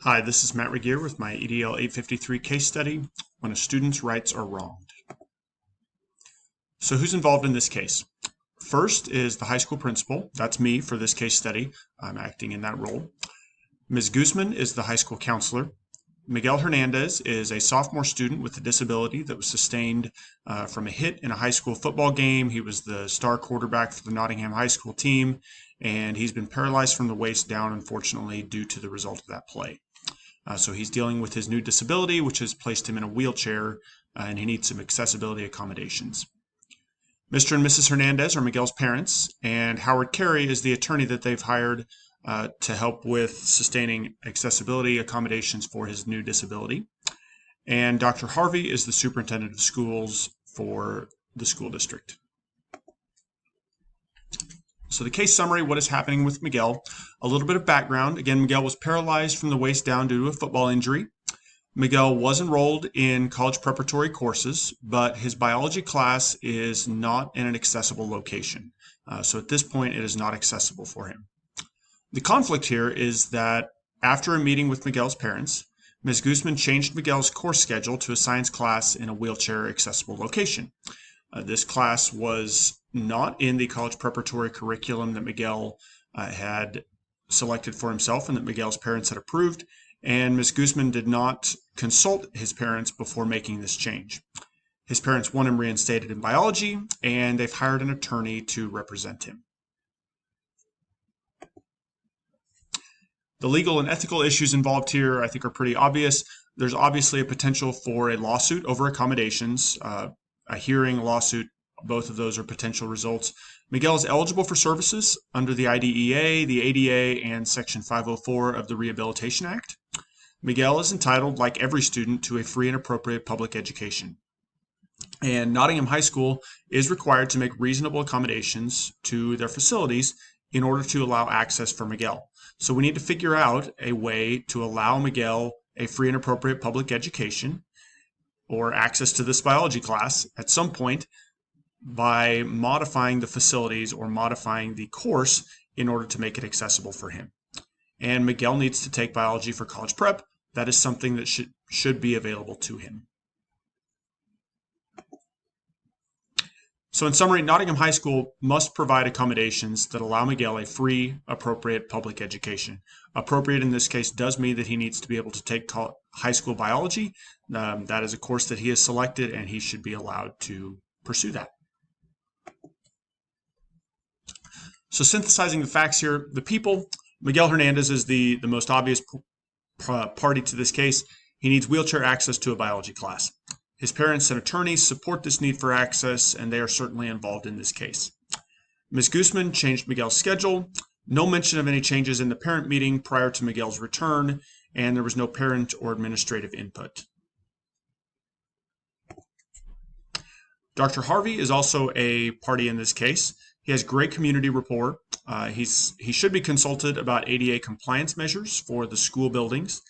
Hi, this is Matt Regier with my EDL 853 case study, When a Student's Rights Are Wronged. So who's involved in this case? First is the high school principal. That's me for this case study. I'm acting in that role. Ms. Guzman is the high school counselor. Miguel Hernandez is a sophomore student with a disability that was sustained from a hit in a high school football game. He was the star quarterback for the Nottingham High School team, and he's been paralyzed from the waist down, unfortunately, due to the result of that play. So he's dealing with his new disability, which has placed him in a wheelchair, and he needs some accessibility accommodations. Mr. and Mrs. Hernandez are Miguel's parents, and Howard Carey is the attorney that they've hired to help with sustaining accessibility accommodations for his new disability. And Dr. Harvey is the superintendent of schools for the school district. So the case summary, what is happening with Miguel, a little bit of background. Again, Miguel was paralyzed from the waist down due to a football injury. Miguel was enrolled in college preparatory courses, but his biology class is not in an accessible location. So at this point, it is not accessible for him. The conflict here is that after a meeting with Miguel's parents, Ms. Guzman changed Miguel's course schedule to a science class in a wheelchair accessible location. This class was not in the college preparatory curriculum that Miguel had selected for himself and that Miguel's parents had approved, and Ms. Guzman did not consult his parents before making this change. His parents want him reinstated in biology, and they've hired an attorney to represent him. The legal and ethical issues involved here, I think, are pretty obvious. There's obviously a potential for a lawsuit over accommodations, a hearing, a lawsuit. Both of those are potential results. Miguel is eligible for services under the IDEA, the ADA, and Section 504 of the Rehabilitation Act. Miguel is entitled, like every student, to a free and appropriate public education. And Nottingham High School is required to make reasonable accommodations to their facilities in order to allow access for Miguel. So we need to figure out a way to allow Miguel a free and appropriate public education or access to this biology class at some point by modifying the facilities or modifying the course in order to make it accessible for him. And Miguel needs to take biology for college prep. That is something that should be available to him. So in summary, Nottingham High School must provide accommodations that allow Miguel a free, appropriate public education. Appropriate in this case does mean that he needs to be able to take high school biology. That is a course that he has selected, and he should be allowed to pursue that. So synthesizing the facts here, the people, Miguel Hernandez is the most obvious party to this case. He needs wheelchair access to a biology class. His parents and attorneys support this need for access, and they are certainly involved in this case. Ms. Guzman changed Miguel's schedule. No mention of any changes in the parent meeting prior to Miguel's return, and there was no parent or administrative input. Dr. Harvey is also a party in this case. He has great community rapport. He should be consulted about ADA compliance measures for the school buildings,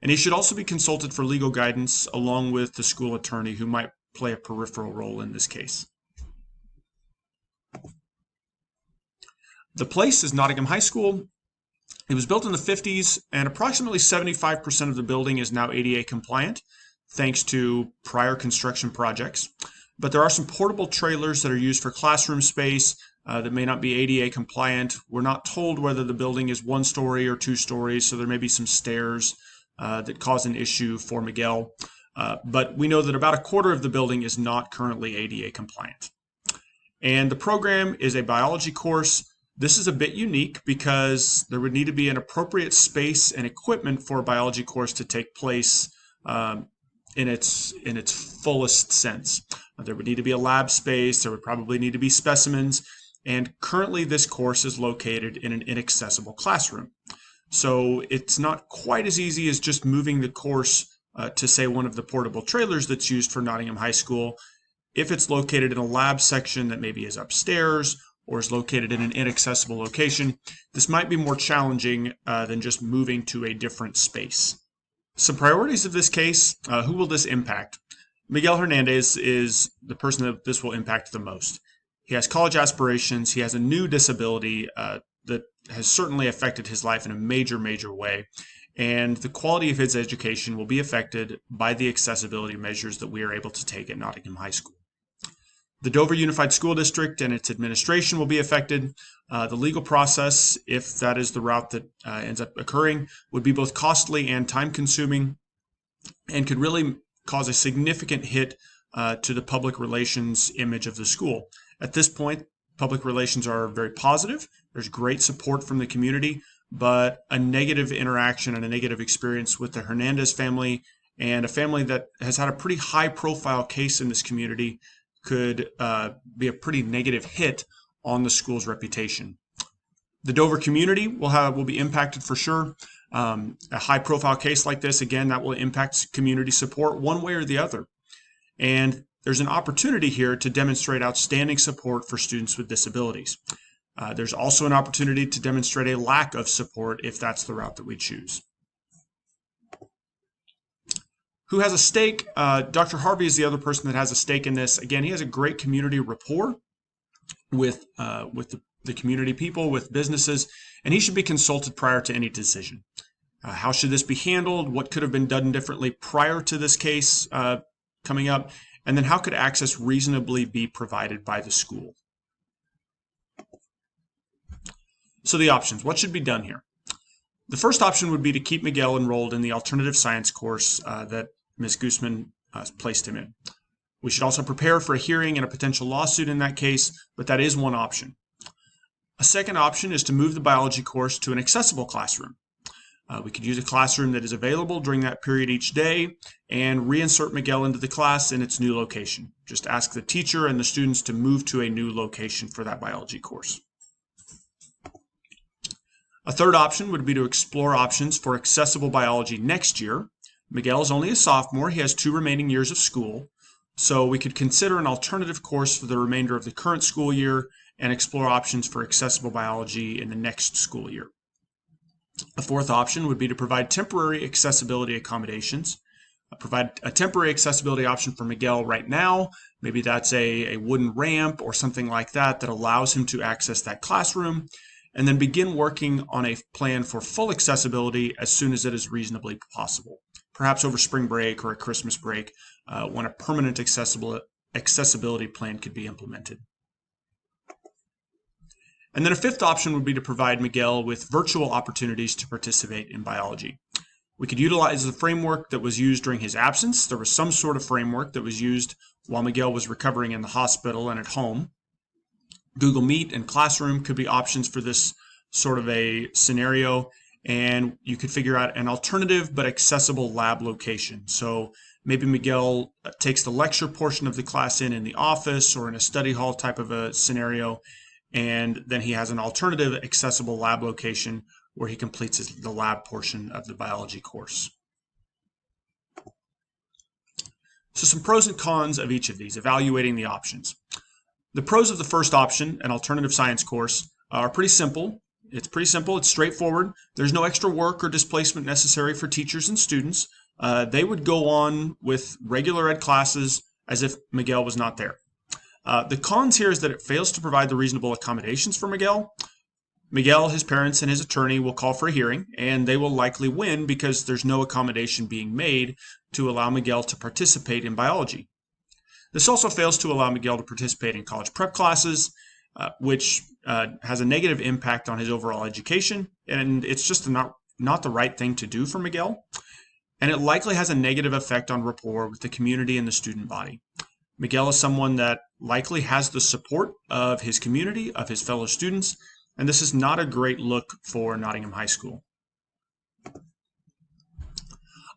and he should also be consulted for legal guidance along with the school attorney, who might play a peripheral role in this case. The place is Nottingham High School. It was built in the 50s, and approximately 75% of the building is now ADA compliant, thanks to prior construction projects. But there are some portable trailers that are used for classroom space that may not be ADA compliant. We're not told whether the building is 1 story or 2 stories, so there may be some stairs that cause an issue for Miguel. But we know that about a quarter of the building is not currently ADA compliant. And the program is a biology course. This is a bit unique because there would need to be an appropriate space and equipment for a biology course to take place in its fullest sense. There would need to be a lab space. There would probably need to be specimens. And currently this course is located in an inaccessible classroom. So it's not quite as easy as just moving the course to, say, one of the portable trailers that's used for Nottingham High School. If it's located in a lab section that maybe is upstairs or is located in an inaccessible location, this might be more challenging than just moving to a different space. Some priorities of this case, who will this impact? Miguel Hernandez is the person that this will impact the most. He has college aspirations. He has a new disability that has certainly affected his life in a major way. and the quality of his education will be affected by the accessibility measures that we are able to take at Nottingham High School. The Dover Unified School District and its administration will be affected. The legal process, if that is the route that ends up occurring, would be both costly and time-consuming, and could really cause a significant hit to the public relations image of the school. At this point, public relations are very positive. There's great support from the community, but a negative interaction and a negative experience with the Hernandez family, and a family that has had a pretty high-profile case in this community, could be a pretty negative hit on the school's reputation. The Dover community will be impacted for sure. A high-profile case like this, again, that will impact community support one way or the other. And there's an opportunity here to demonstrate outstanding support for students with disabilities. There's also an opportunity to demonstrate a lack of support if that's the route that we choose. Who has a stake? Dr. Harvey is the other person that has a stake in this. Again, he has a great community rapport with the community people, with businesses, and he should be consulted prior to any decision. How should this be handled? What could have been done differently prior to this case coming up? And then how could access reasonably be provided by the school? So the options, what should be done here? The first option would be to keep Miguel enrolled in the alternative science course that Ms. Guzman placed him in. We should also prepare for a hearing and a potential lawsuit in that case, but that is one option. A second option is to move the biology course to an accessible classroom. We could use a classroom that is available during that period each day and reinsert Miguel into the class in its new location. Just ask the teacher and the students to move to a new location for that biology course. A third option would be to explore options for accessible biology next year. Miguel is only a sophomore. He has 2 remaining years of school. So we could consider an alternative course for the remainder of the current school year and explore options for accessible biology in the next school year. A fourth option would be to provide temporary accessibility accommodations. Provide a temporary accessibility option for Miguel right now. Maybe that's a wooden ramp or something like that that allows him to access that classroom, and then begin working on a plan for full accessibility as soon as it is reasonably possible. Perhaps over spring break or a Christmas break, when a permanent accessibility plan could be implemented. And then a fifth option would be to provide Miguel with virtual opportunities to participate in biology. We could utilize the framework that was used during his absence. There was some sort of framework that was used while Miguel was recovering in the hospital and at home. Google Meet and Classroom could be options for this sort of a scenario, and you could figure out an alternative but accessible lab location. So maybe Miguel takes the lecture portion of the class in the office or in a study hall type of a scenario, and then he has an alternative accessible lab location where he completes the lab portion of the biology course. So some pros and cons of each of these, evaluating the options. The pros of the first option, an alternative science course, are pretty simple. It's pretty simple. It's straightforward. There's no extra work or displacement necessary for teachers and students. They would go on with regular ed classes as if Miguel was not there. The cons here is that it fails to provide the reasonable accommodations for Miguel. Miguel, his parents, and his attorney will call for a hearing, and they will likely win because there's no accommodation being made to allow Miguel to participate in biology. This also fails to allow Miguel to participate in college prep classes, which has a negative impact on his overall education, and it's just not the right thing to do for Miguel. And it likely has a negative effect on rapport with the community and the student body. Miguel is someone that likely has the support of his community, of his fellow students, and this is not a great look for Nottingham High School.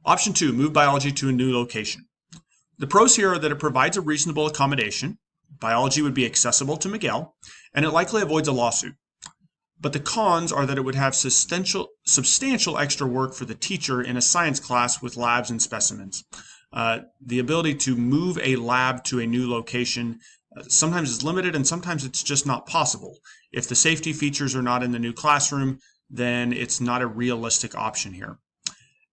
Option 2, move biology to a new location. The pros here are that it provides a reasonable accommodation. Biology would be accessible to Miguel, and it likely avoids a lawsuit. But the cons are that it would have substantial extra work for the teacher in a science class with labs and specimens. The ability to move a lab to a new location sometimes is limited, and sometimes it's just not possible. If the safety features are not in the new classroom, then it's not a realistic option here.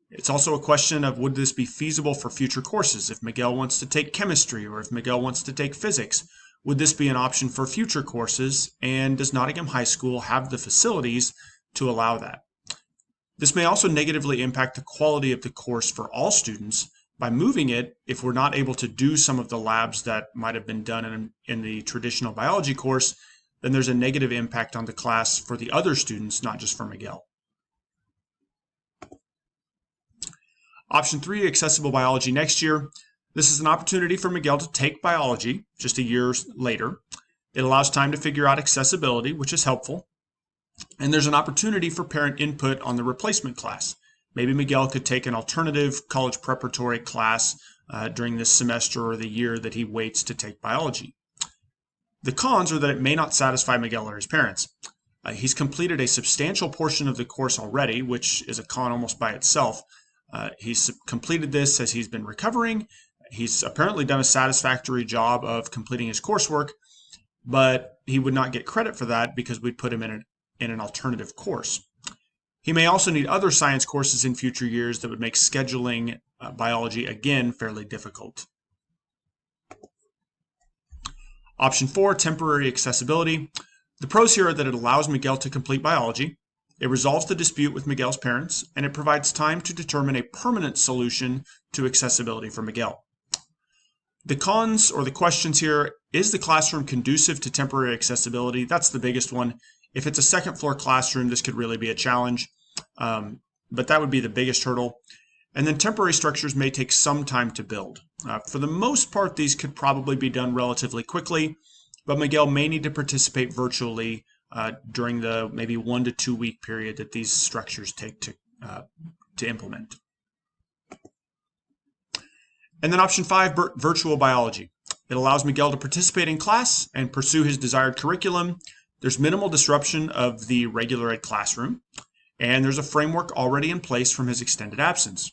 It's also a question of, would this be feasible for future courses? If Miguel wants to take chemistry, or if Miguel wants to take physics, would this be an option for future courses? And does Nottingham High School have the facilities to allow that? This may also negatively impact the quality of the course for all students. By moving it, if we're not able to do some of the labs that might have been done in the traditional biology course, then there's a negative impact on the class for the other students, not just for Miguel. Option 3, accessible biology next year. This is an opportunity for Miguel to take biology just a year later. It allows time to figure out accessibility, which is helpful. And there's an opportunity for parent input on the replacement class. Maybe Miguel could take an alternative college preparatory class during this semester or the year that he waits to take biology. The cons are that it may not satisfy Miguel or his parents. He's completed a substantial portion of the course already, which is a con almost by itself. He's completed this as he's been recovering. He's apparently done a satisfactory job of completing his coursework, but he would not get credit for that because we'd put him in an alternative course. He may also need other science courses in future years that would make scheduling biology again fairly difficult. Option 4, temporary accessibility. The pros here are that it allows Miguel to complete biology, it resolves the dispute with Miguel's parents, and it provides time to determine a permanent solution to accessibility for Miguel. The cons or the questions here: is the classroom conducive to temporary accessibility? That's the biggest one. If it's a second floor classroom, this could really be a challenge, but that would be the biggest hurdle. And then temporary structures may take some time to build. For the most part, these could probably be done relatively quickly, but Miguel may need to participate virtually during the maybe 1 to 2 week period that these structures take to implement. And then option 5, virtual biology. It allows Miguel to participate in class and pursue his desired curriculum. There's minimal disruption of the regular ed classroom, and there's a framework already in place from his extended absence.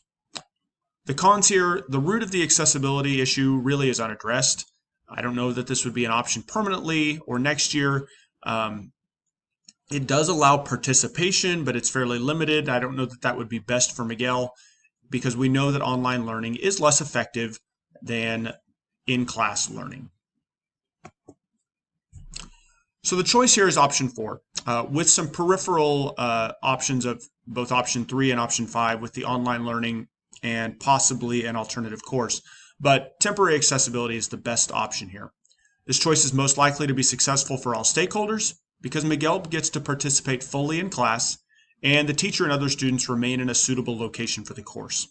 The cons here: the root of the accessibility issue really is unaddressed. I don't know that this would be an option permanently or next year. It does allow participation, but it's fairly limited. I don't know that that would be best for Miguel because we know that online learning is less effective than in-class learning. So the choice here is option 4, with some peripheral options of both option 3 and option 5 with the online learning and possibly an alternative course. But temporary accessibility is the best option here. This choice is most likely to be successful for all stakeholders because Miguel gets to participate fully in class and the teacher and other students remain in a suitable location for the course.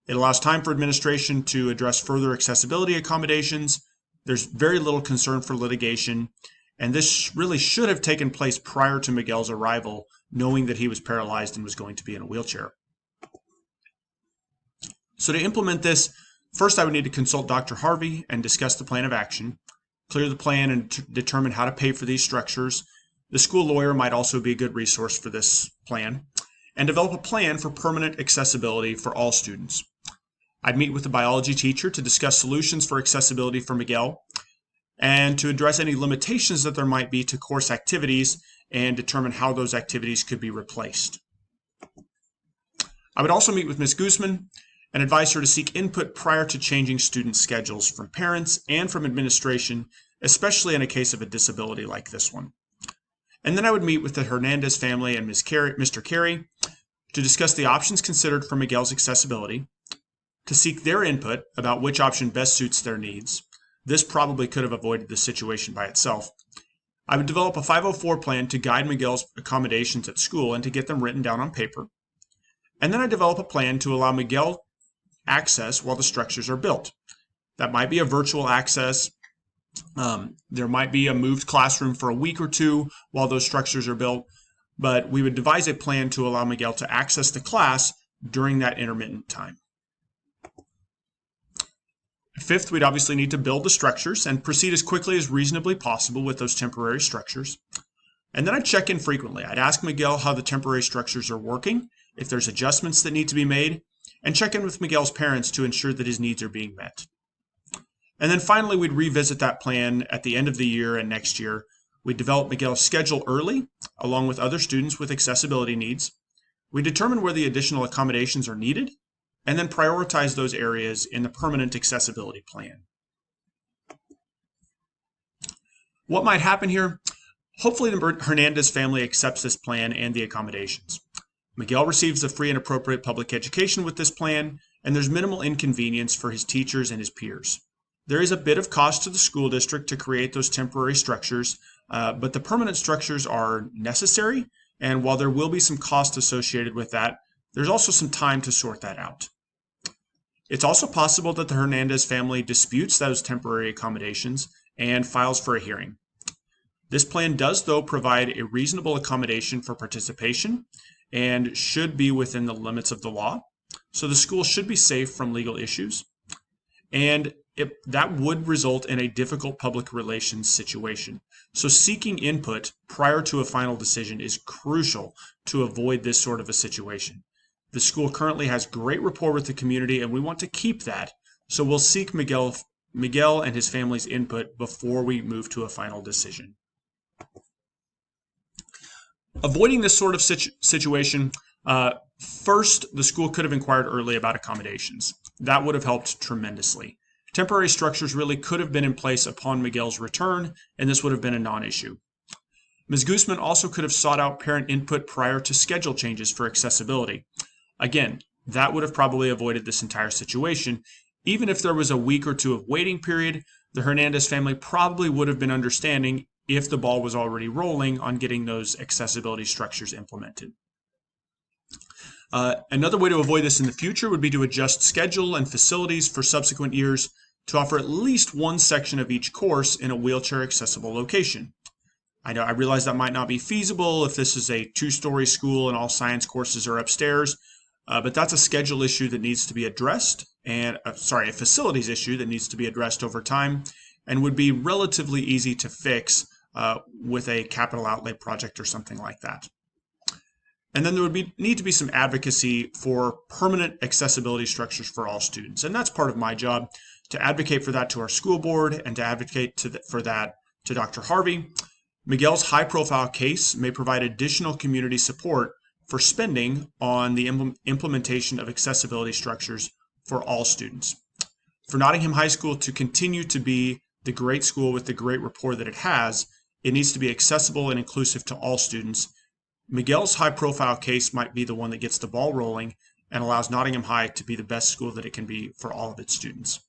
It allows time for administration to address further accessibility accommodations. There's very little concern for litigation, and this really should have taken place prior to Miguel's arrival, knowing that he was paralyzed and was going to be in a wheelchair. So to implement this, first I would need to consult Dr. Harvey and discuss the plan of action, clear the plan and determine how to pay for these structures. The school lawyer might also be a good resource for this plan, and develop a plan for permanent accessibility for all students. I'd meet with the biology teacher to discuss solutions for accessibility for Miguel and to address any limitations that there might be to course activities and determine how those activities could be replaced. I would also meet with Ms. Guzman and advise her to seek input prior to changing student schedules from parents and from administration, especially in a case of a disability like this one. And then I would meet with the Hernandez family and Mr. Carey to discuss the options considered for Miguel's accessibility, to seek their input about which option best suits their needs. This probably could have avoided the situation by itself. I would develop a 504 plan to guide Miguel's accommodations at school and to get them written down on paper. And then I develop a plan to allow Miguel access while the structures are built. That might be a virtual access. There might be a moved classroom for a week or two while those structures are built, but we would devise a plan to allow Miguel to access the class during that intermittent time. Fifth, we'd obviously need to build the structures and proceed as quickly as reasonably possible with those temporary structures. And then I'd check in frequently. I'd ask Miguel how the temporary structures are working, if there's adjustments that need to be made, and check in with Miguel's parents to ensure that his needs are being met. And then finally, we'd revisit that plan at the end of the year and next year. We'd develop Miguel's schedule early, along with other students with accessibility needs. We determine where the additional accommodations are needed, and then prioritize those areas in the permanent accessibility plan. What might happen here? Hopefully the Hernandez family accepts this plan and the accommodations. Miguel receives a free and appropriate public education with this plan, and there's minimal inconvenience for his teachers and his peers. There is a bit of cost to the school district to create those temporary structures, but the permanent structures are necessary, and while there will be some cost associated with that, there's also some time to sort that out. It's also possible that the Hernandez family disputes those temporary accommodations and files for a hearing. This plan does, though, provide a reasonable accommodation for participation and should be within the limits of the law. So the school should be safe from legal issues. And that would result in a difficult public relations situation. So seeking input prior to a final decision is crucial to avoid this sort of a situation. The school currently has great rapport with the community, and we want to keep that. So we'll seek Miguel and his family's input before we move to a final decision. Avoiding this sort of situation, first, the school could have inquired early about accommodations. That would have helped tremendously. Temporary structures really could have been in place upon Miguel's return, and this would have been a non-issue. Ms. Guzman also could have sought out parent input prior to schedule changes for accessibility. Again, that would have probably avoided this entire situation. Even if there was a week or two of waiting period, the Hernandez family probably would have been understanding if the ball was already rolling on getting those accessibility structures implemented. Another way to avoid this in the future would be to adjust schedule and facilities for subsequent years to offer at least one section of each course in a wheelchair accessible location. I realize that might not be feasible if this is a 2-story school and all science courses are upstairs, but that's a schedule issue that needs to be addressed, and a facilities issue that needs to be addressed over time and would be relatively easy to fix with a capital outlay project or something like that. And then there would need to be some advocacy for permanent accessibility structures for all students. And that's part of my job, to advocate for that to our school board and to advocate for that to Dr. Harvey. Miguel's high-profile case may provide additional community support for spending on the implementation of accessibility structures for all students. For Nottingham High School to continue to be the great school with the great rapport that it has, it needs to be accessible and inclusive to all students. Miguel's high-profile case might be the one that gets the ball rolling and allows Nottingham High to be the best school that it can be for all of its students.